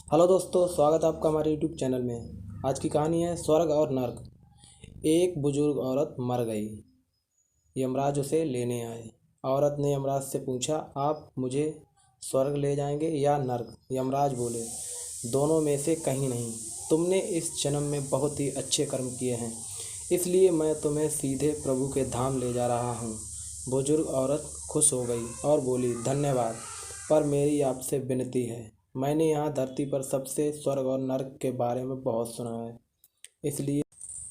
Hello दोस्तों, स्वागत है आपका हमारे यूट्यूब चैनल में। आज की कहानी है स्वर्ग और नर्क। एक बुजुर्ग औरत मर गई। यमराज उसे लेने आए। औरत ने यमराज से पूछा, आप मुझे स्वर्ग ले जाएंगे या नर्क? यमराज बोले, दोनों में से कहीं नहीं। तुमने इस जन्म में बहुत ही अच्छे कर्म किए हैं, इसलिए मैं तुम्हें सीधे प्रभु के धाम ले जा रहा हूँ। बुजुर्ग औरत खुश हो गई और बोली, धन्यवाद, पर मेरी आपसे विनती है। मैंने यहाँ धरती पर सबसे स्वर्ग और नर्क के बारे में बहुत सुना है, इसलिए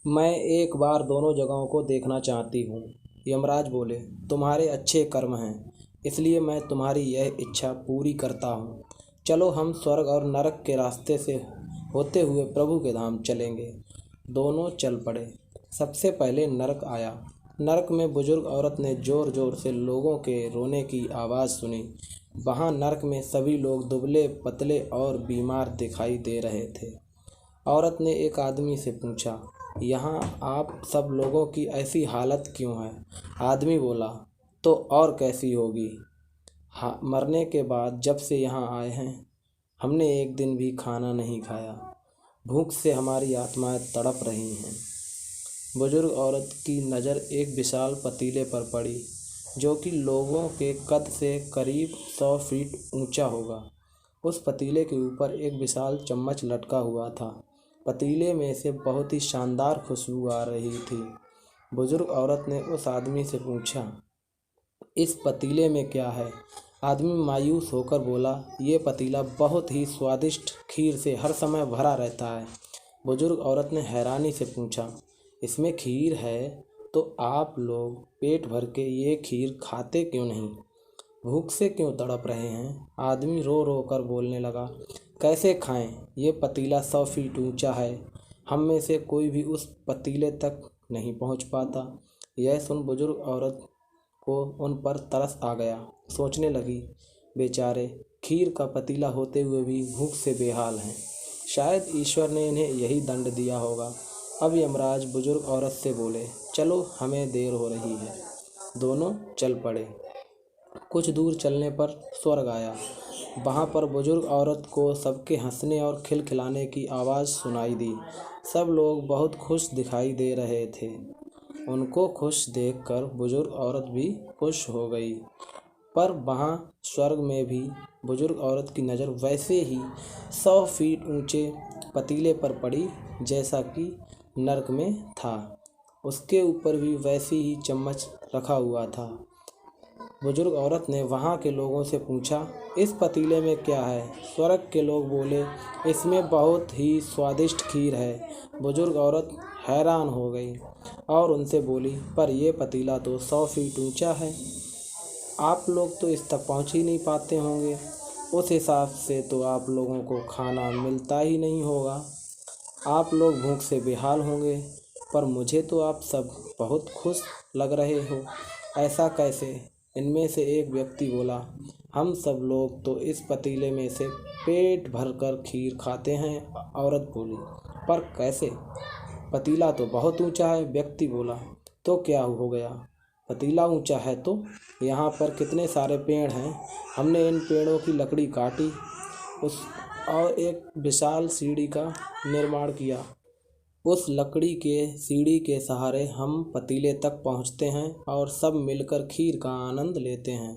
मैं एक बार दोनों जगहों को देखना चाहती हूँ। यमराज बोले, तुम्हारे अच्छे कर्म हैं, इसलिए मैं तुम्हारी यह इच्छा पूरी करता हूँ। चलो, हम स्वर्ग और नरक के रास्ते से होते हुए प्रभु के धाम चलेंगे। दोनों चल पड़े। सबसे पहले नरक आया। नरक में बुजुर्ग औरत ने ज़ोर ज़ोर से लोगों के रोने की आवाज़ सुनी। वहाँ नरक में सभी लोग दुबले पतले और बीमार दिखाई दे रहे थे। औरत ने एक आदमी से पूछा, यहाँ आप सब लोगों की ऐसी हालत क्यों है? आदमी बोला, तो और कैसी होगी? हाँ, मरने के बाद जब से यहाँ आए हैं, हमने एक दिन भी खाना नहीं खाया। भूख से हमारी आत्माएं तड़प रही हैं। बुजुर्ग औरत की नज़र एक विशाल पतीले पर पड़ी, जो कि लोगों के कद से करीब 100 फीट ऊंचा होगा। उस पतीले के ऊपर एक विशाल चम्मच लटका हुआ था। पतीले में से बहुत ही शानदार खुशबू आ रही थी। बुजुर्ग औरत ने उस आदमी से पूछा, इस पतीले में क्या है? आदमी मायूस होकर बोला, ये पतीला बहुत ही स्वादिष्ट खीर से हर समय भरा रहता है। बुजुर्ग औरत ने हैरानी से पूछा, इसमें खीर है तो आप लोग पेट भर के ये खीर खाते क्यों नहीं? भूख से क्यों तड़प रहे हैं? आदमी रो रो कर बोलने लगा, कैसे खाएं? ये पतीला 100 फीट ऊंचा है। हम में से कोई भी उस पतीले तक नहीं पहुंच पाता। यह सुन बुजुर्ग औरत को उन पर तरस आ गया। सोचने लगी, बेचारे खीर का पतीला होते हुए भी भूख से बेहाल हैं। शायद ईश्वर ने इन्हें यही दंड दिया होगा। अब यमराज बुजुर्ग औरत से बोले, चलो, हमें देर हो रही है। दोनों चल पड़े। कुछ दूर चलने पर स्वर्ग आया। वहाँ पर बुजुर्ग औरत को सबके हंसने और खिलखिलाने की आवाज़ सुनाई दी। सब लोग बहुत खुश दिखाई दे रहे थे। उनको खुश देखकर बुजुर्ग औरत भी खुश हो गई। पर वहाँ स्वर्ग में भी बुजुर्ग औरत की नज़र वैसे ही 100 फीट ऊंचे पतीले पर पड़ी जैसा कि नरक में था। उसके ऊपर भी वैसी ही चम्मच रखा हुआ था। बुजुर्ग औरत ने वहाँ के लोगों से पूछा, इस पतीले में क्या है? स्वर्ग के लोग बोले, इसमें बहुत ही स्वादिष्ट खीर है। बुजुर्ग औरत हैरान हो गई और उनसे बोली, पर यह पतीला तो 100 फीट ऊंचा है। आप लोग तो इस तक पहुँच ही नहीं पाते होंगे। उस हिसाब से तो आप लोगों को खाना मिलता ही नहीं होगा। आप लोग भूख से बेहाल होंगे। पर मुझे तो आप सब बहुत खुश लग रहे हो। ऐसा कैसे? इनमें से एक व्यक्ति बोला, हम सब लोग तो इस पतीले में से पेट भरकर खीर खाते हैं। औरत बोली, पर कैसे? पतीला तो बहुत ऊंचा है। व्यक्ति बोला, तो क्या हो गया? पतीला ऊंचा है तो यहाँ पर कितने सारे पेड़ हैं। हमने इन पेड़ों की लकड़ी काटी उस और एक विशाल सीढ़ी का निर्माण किया। उस लकड़ी के सीढ़ी के सहारे हम पतीले तक पहुँचते हैं और सब मिलकर खीर का आनंद लेते हैं।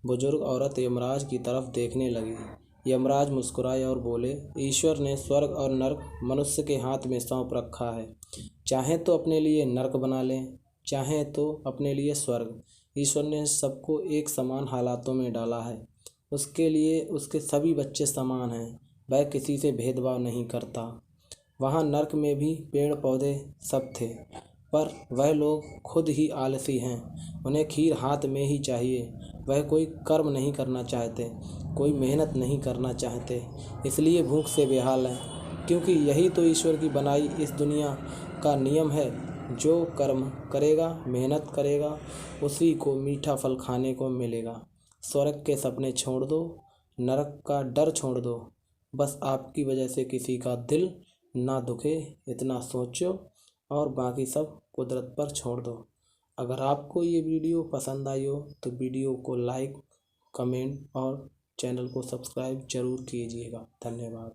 बुजुर्ग औरत यमराज की तरफ देखने लगी। यमराज मुस्कुराए और बोले, ईश्वर ने स्वर्ग और नर्क मनुष्य के हाथ में सौंप रखा है। चाहे तो अपने लिए नर्क बना लें, चाहे तो अपने लिए स्वर्ग। ईश्वर ने सबको एक समान हालातों में डाला है। उसके लिए उसके सभी बच्चे समान हैं। वह किसी से भेदभाव नहीं करता। वहाँ नर्क में भी पेड़ पौधे सब थे, पर वह लोग खुद ही आलसी हैं। उन्हें खीर हाथ में ही चाहिए। वह कोई कर्म नहीं करना चाहते, कोई मेहनत नहीं करना चाहते, इसलिए भूख से बेहाल हैं। क्योंकि यही तो ईश्वर की बनाई इस दुनिया का नियम है। जो कर्म करेगा, मेहनत करेगा, उसी को मीठा फल खाने को मिलेगा। स्वर्ग के सपने छोड़ दो, नरक का डर छोड़ दो। बस आपकी वजह से किसी का दिल ना दुखे, इतना सोचो और बाकी सब कुदरत पर छोड़ दो। अगर आपको ये वीडियो पसंद आई हो तो वीडियो को लाइक, कमेंट और चैनल को सब्सक्राइब ज़रूर कीजिएगा। धन्यवाद।